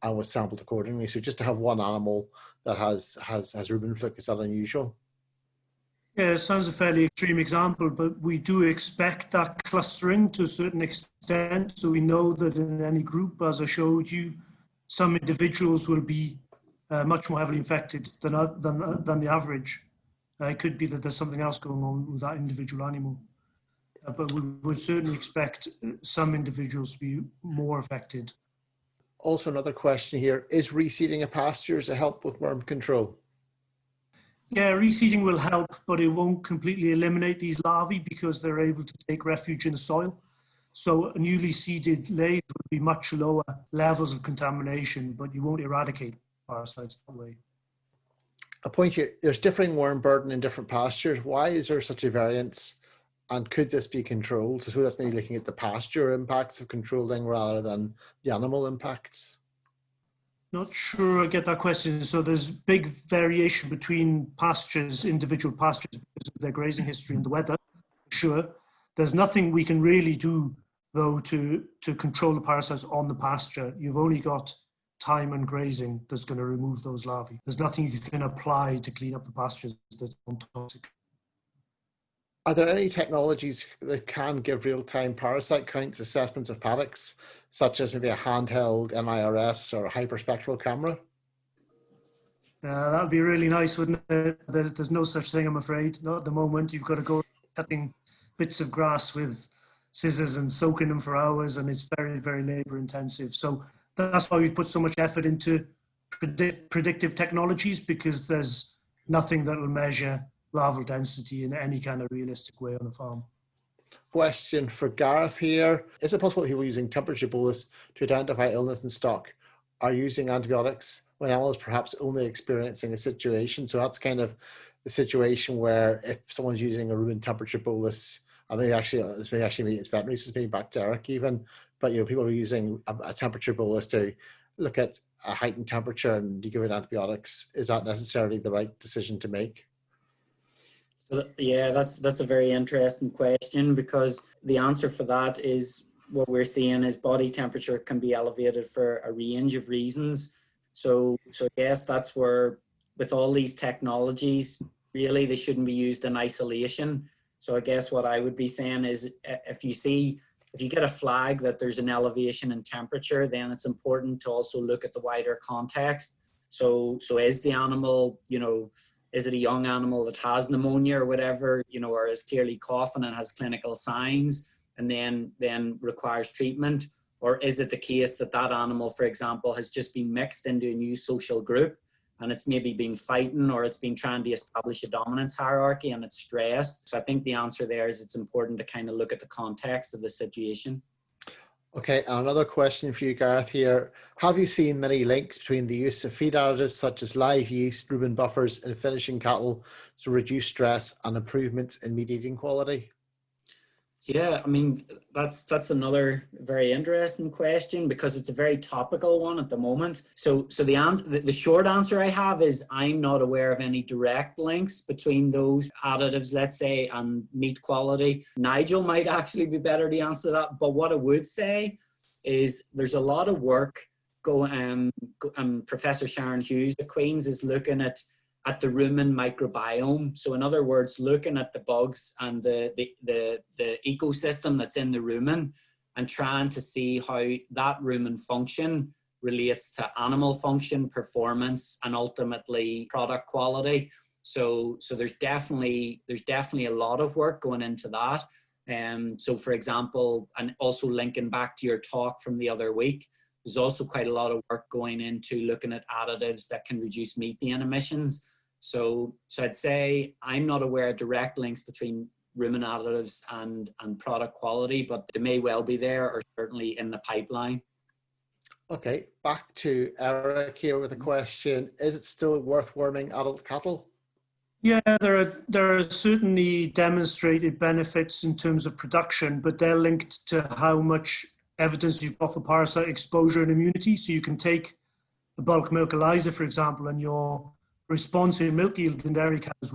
and was sampled accordingly. So just to have one animal that has rumen fluke, is that unusual? Yeah, it sounds a fairly extreme example, but we do expect that clustering to a certain extent. So we know that in any group, as I showed you, some individuals will be much more heavily infected than the average. It could be that there's something else going on with that individual animal. But we would certainly expect some individuals to be more affected. Also another question here, is reseeding of pastures a help with worm control? Yeah, reseeding will help, but it won't completely eliminate these larvae because they're able to take refuge in the soil. So newly seeded layers would be much lower levels of contamination, but you won't eradicate parasites that way. A point here, there's differing worm burden in different pastures. Why is there such a variance? And could this be controlled? So that's maybe looking at the pasture impacts of controlling rather than the animal impacts. Not sure I get that question. So there's big variation between pastures, individual pastures, because of their grazing history and the weather, for sure. There's nothing we can really do, though, to control the parasites on the pasture. You've only got time and grazing that's going to remove those larvae. There's nothing you can apply to clean up the pastures that's non-toxic. Are there any technologies that can give real-time parasite counts assessments of paddocks, such as maybe a handheld NIRS or a hyperspectral camera? That would be really nice, wouldn't it? There's no such thing, I'm afraid. Not at the moment. You've got to go cutting bits of grass with scissors and soaking them for hours, and it's very, very labor intensive. So that's why we've put so much effort into predictive technologies, because there's nothing that will measure larval density in any kind of realistic way on a farm. Question for Gareth here. Is it possible that people using temperature bolus to identify illness in stock are using antibiotics when animals perhaps only experiencing a situation? So that's kind of the situation where if someone's using a rumen temperature bolus, I mean, it's veterinary, maybe back to Eric even, but people are using a temperature bolus to look at a heightened temperature and you give it antibiotics. Is that necessarily the right decision to make? Yeah, that's a very interesting question, because the answer for that is what we're seeing is body temperature can be elevated for a range of reasons. So I guess that's where, with all these technologies, really they shouldn't be used in isolation. So I guess what I would be saying is, if you get a flag that there's an elevation in temperature, then it's important to also look at the wider context. So is the animal, is it a young animal that has pneumonia or whatever, or is clearly coughing and has clinical signs and then requires treatment? Or is it the case that that animal, for example, has just been mixed into a new social group and it's maybe been fighting, or it's been trying to establish a dominance hierarchy and it's stressed? So I think the answer there is it's important to kind of look at the context of the situation. Okay, and another question for you, Gareth, here. Have you seen many links between the use of feed additives such as live yeast, rumen buffers in finishing cattle to reduce stress and improvements in meat eating quality? Yeah, I mean, that's another very interesting question, because it's a very topical one at the moment. So the short answer I have is I'm not aware of any direct links between those additives, let's say, and meat quality. Nigel might actually be better to answer that. But what I would say is there's a lot of work going. Professor Sharon Hughes at Queen's is looking at the rumen microbiome. So in other words, looking at the bugs and the ecosystem that's in the rumen, and trying to see how that rumen function relates to animal function, performance, and ultimately product quality. So there's definitely a lot of work going into that. So for example, and also linking back to your talk from the other week, there's also quite a lot of work going into looking at additives that can reduce methane emissions. So I'd say I'm not aware of direct links between rumen additives and product quality, but they may well be there, or certainly in the pipeline. Okay, back to Eric here with a question. Is it still worth worming adult cattle? Yeah, there are certainly demonstrated benefits in terms of production, but they're linked to how much evidence you've got for parasite exposure and immunity. So you can take the bulk milk ELISA, for example, and your response in milk yield in dairy cows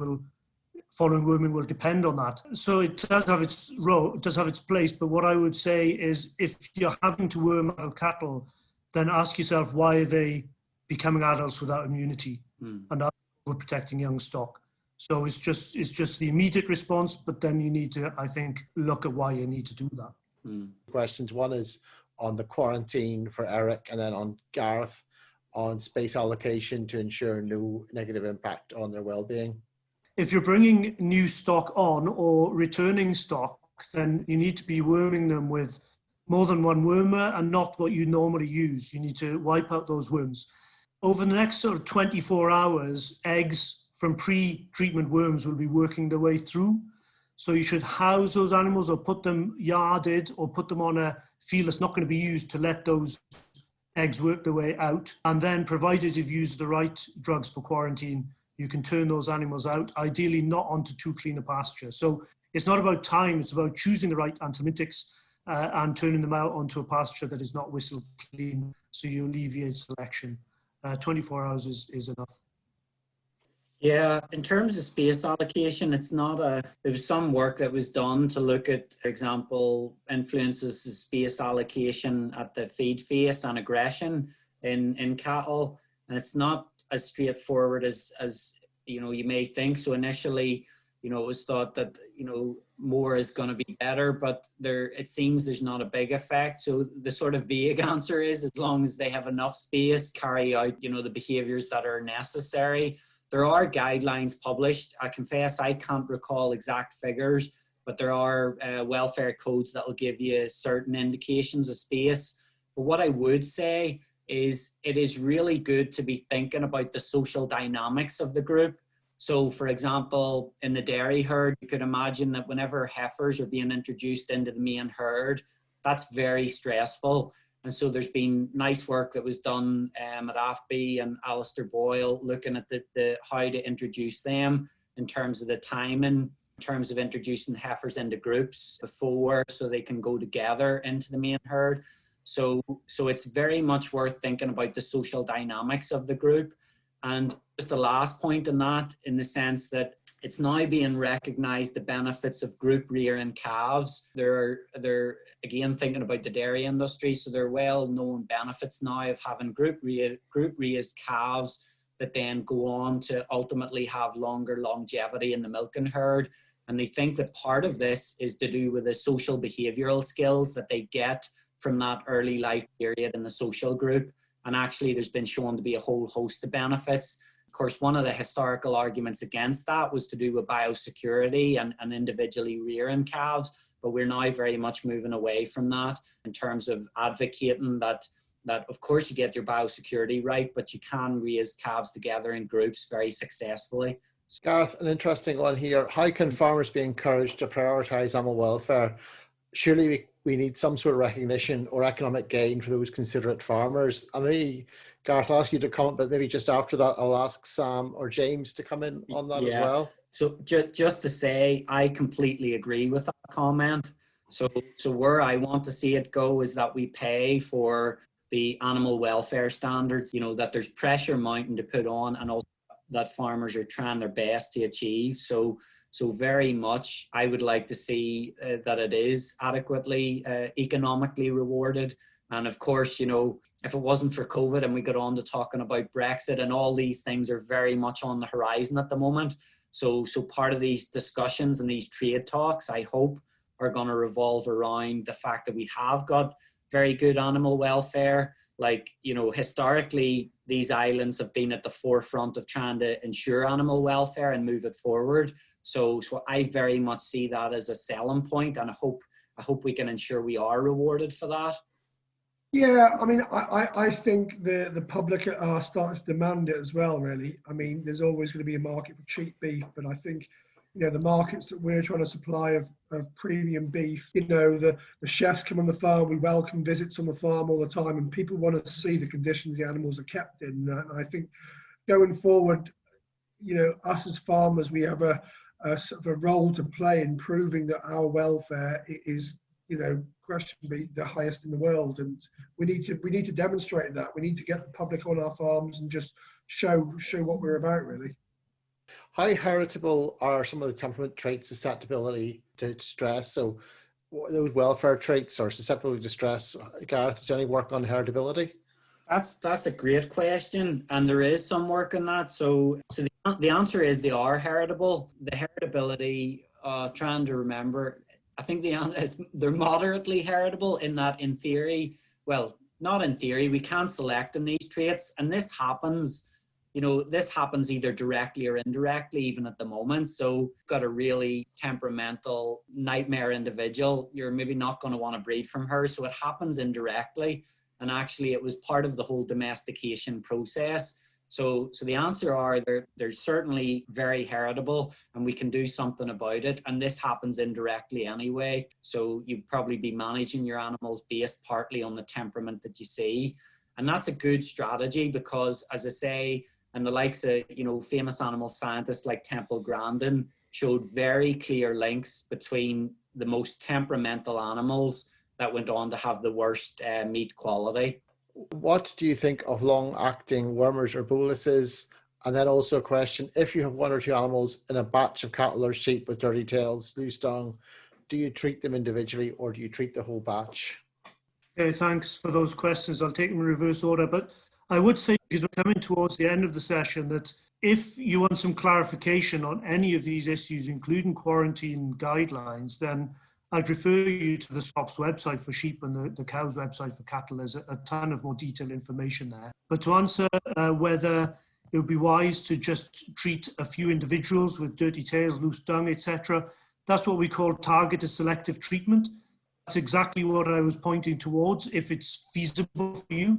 following worming will depend on that. So it does have its role, it does have its place. But what I would say is, if you're having to worm adult cattle, then ask yourself, why are they becoming adults without immunity? And are they protecting young stock? So it's just the immediate response, but then you need to, I think, look at why you need to do that. Questions. One is on the quarantine for Eric, and then on Gareth on space allocation to ensure no negative impact on their well-being. If you're bringing new stock on or returning stock, then you need to be worming them with more than one wormer and not what you normally use. You need to wipe out those worms. Over the next sort of 24 hours, eggs from pre-treatment worms will be working their way through. So you should house those animals, or put them yarded, or put them on a field that's not going to be used to let those eggs work their way out. And then, provided you've used the right drugs for quarantine, you can turn those animals out, ideally not onto too clean a pasture. So it's not about time, it's about choosing the right antibiotics and turning them out onto a pasture that is not whistle clean, so you alleviate selection. 24 hours is enough. Yeah, in terms of space allocation, there was some work that was done to look at, for example, influences of space allocation at the feed face and aggression in cattle. And it's not as straightforward as you may think. So initially, it was thought that, more is going to be better, but it seems there's not a big effect. So the sort of vague answer is, as long as they have enough space, carry out, the behaviors that are necessary. There are guidelines published. I confess I can't recall exact figures, but there are welfare codes that will give you certain indications of space. But what I would say is, it is really good to be thinking about the social dynamics of the group. So for example, in the dairy herd, you could imagine that whenever heifers are being introduced into the main herd, that's very stressful. And so there's been nice work that was done at AFB and Alistair Boyle, looking at the how to introduce them in terms of the timing, in terms of introducing heifers into groups before, so they can go together into the main herd. So it's very much worth thinking about the social dynamics of the group. And just the last point on that, in the sense that it's now being recognised the benefits of group rearing calves. They're again thinking about the dairy industry, so there are well-known benefits now of having group raised calves that then go on to ultimately have longer longevity in the milking herd. And they think that part of this is to do with the social behavioural skills that they get from that early life period in the social group. And actually there's been shown to be a whole host of benefits. Of course, one of the historical arguments against that was to do with biosecurity and individually rearing calves. But we're now very much moving away from that in terms of advocating that of course you get your biosecurity right, but you can raise calves together in groups very successfully. Gareth, an interesting one here. How can farmers be encouraged to prioritise animal welfare? Surely we need some sort of recognition or economic gain for those considerate farmers. I mean, Gareth, I'll ask you to comment, but maybe just after that, I'll ask Sam or James to come in on that as well. So just to say, I completely agree with that comment. So where I want to see it go is that we pay for the animal welfare standards, you know, that there's pressure mounting to put on, and also that farmers are trying their best to achieve. So very much I would like to see that it is adequately economically rewarded. And of course, you know, if it wasn't for COVID and we got on to talking about Brexit, and all these things are very much on the horizon at the moment. So part of these discussions and these trade talks, I hope, are going to revolve around the fact that we have got very good animal welfare. Like, you know, historically, these islands have been at the forefront of trying to ensure animal welfare and move it forward. So I very much see that as a selling point, and I hope we can ensure we are rewarded for that. Yeah, I mean, I think the public are starting to demand it as well, really. I mean, there's always going to be a market for cheap beef, but I think, you know, the markets that we're trying to supply of premium beef, you know, the chefs come on the farm, we welcome visits on the farm all the time, and people want to see the conditions the animals are kept in. And I think going forward, you know, us as farmers, we have a sort of a role to play in proving that our welfare is, you know, questionably the highest in the world, and we need to demonstrate that. We need to get the public on our farms and just show what we're about, really. How heritable are some of the temperament traits, susceptibility to stress? So those welfare traits or susceptibility to stress, Gareth, is there any work on heritability? That's a great question, and there is some work on that. So the answer is they are heritable. The heritability, trying to remember, I think the answer is they're moderately heritable in that, in theory, well, not in theory, we can select in these traits, and this happens. You know, this happens either directly or indirectly, even at the moment. So got a really temperamental nightmare individual, you're maybe not going to want to breed from her. So it happens indirectly. And actually it was part of the whole domestication process. So the answer are they're certainly very heritable, and we can do something about it. And this happens indirectly anyway. So you'd probably be managing your animals based partly on the temperament that you see. And that's a good strategy because, as I say, and the likes of, you know, famous animal scientists like Temple Grandin showed very clear links between the most temperamental animals that went on to have the worst meat quality. What do you think of long-acting wormers or boluses? And then also a question, if you have one or two animals in a batch of cattle or sheep with dirty tails, loose tongue, do you treat them individually or do you treat the whole batch? Okay, thanks for those questions. I'll take them in reverse order, but I would say, because we're coming towards the end of the session, that if you want some clarification on any of these issues, including quarantine guidelines, then I'd refer you to the SOP's website for sheep and the COW's website for cattle. There's a ton of more detailed information there. But to answer whether it would be wise to just treat a few individuals with dirty tails, loose tongue, etc., that's what we call targeted selective treatment. That's exactly what I was pointing towards. If it's feasible for you,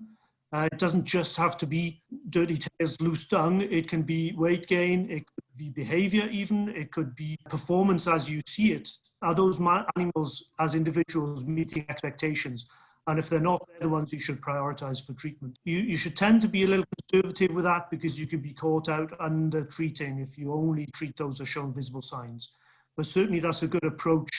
it doesn't just have to be dirty tails, loose tongue. It can be weight gain, it could be behavior even, it could be performance as you see it. Are those animals as individuals meeting expectations? And if they're not, they're the ones you should prioritize for treatment. You should tend to be a little conservative with that because you could be caught out under treating if you only treat those that show visible signs. But certainly that's a good approach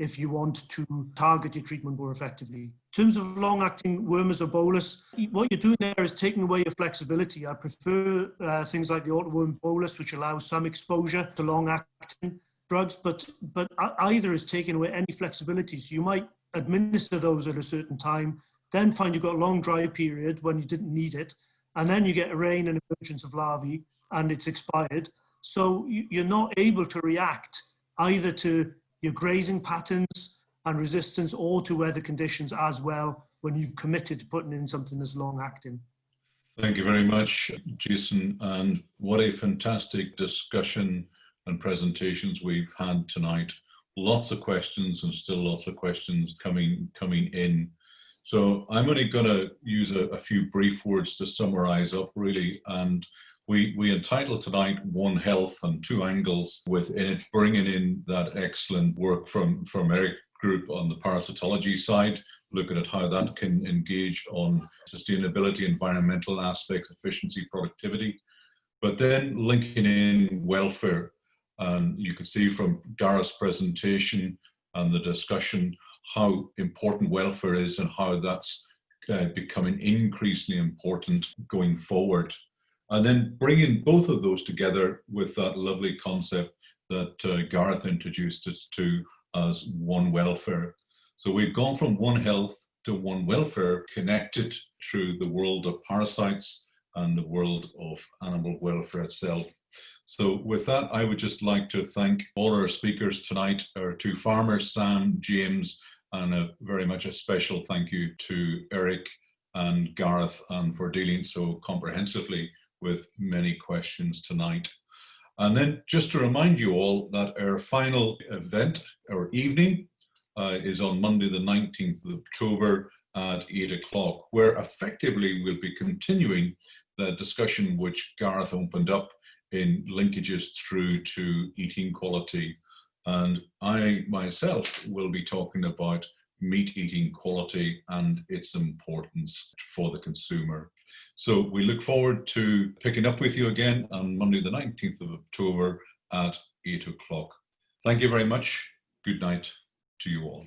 if you want to target your treatment more effectively. In terms of long-acting wormers or bolus, what you're doing there is taking away your flexibility. I prefer things like the autoworm bolus, which allows some exposure to long-acting drugs, but either is taking away any flexibility. So you might administer those at a certain time, then find you've got a long dry period when you didn't need it, and then you get a rain and emergence of larvae, and it's expired. So you're not able to react either to your grazing patterns and resistance or to weather conditions as well when you've committed to putting in something that's long-acting. Thank you very much, Jason, and what a fantastic discussion and presentations we've had tonight. Lots of questions and still lots of questions coming in. So I'm only going to use a few brief words to summarize up really, and we entitled tonight One Health and Two Angles within it, bringing in that excellent work from Eric Group on the parasitology side, looking at how that can engage on sustainability, environmental aspects, efficiency, productivity, but then linking in welfare. And you can see from Gareth's presentation and the discussion how important welfare is and how that's becoming increasingly important going forward. And then bringing both of those together with that lovely concept that Gareth introduced us to as one welfare. So we've gone from one health to one welfare, connected through the world of parasites and the world of animal welfare itself. So with that, I would just like to thank all our speakers tonight, our two farmers, Sam, James, and very much a special thank you to Eric and Gareth for dealing so comprehensively with many questions tonight. And then just to remind you all that our final event, our evening, is on Monday the 19th of October at 8 o'clock, where effectively we'll be continuing the discussion which Gareth opened up in linkages through to eating quality. And I myself will be talking about meat eating quality and its importance for the consumer. So we look forward to picking up with you again on Monday the 19th of October at 8 o'clock. Thank you very much. Good night to you all.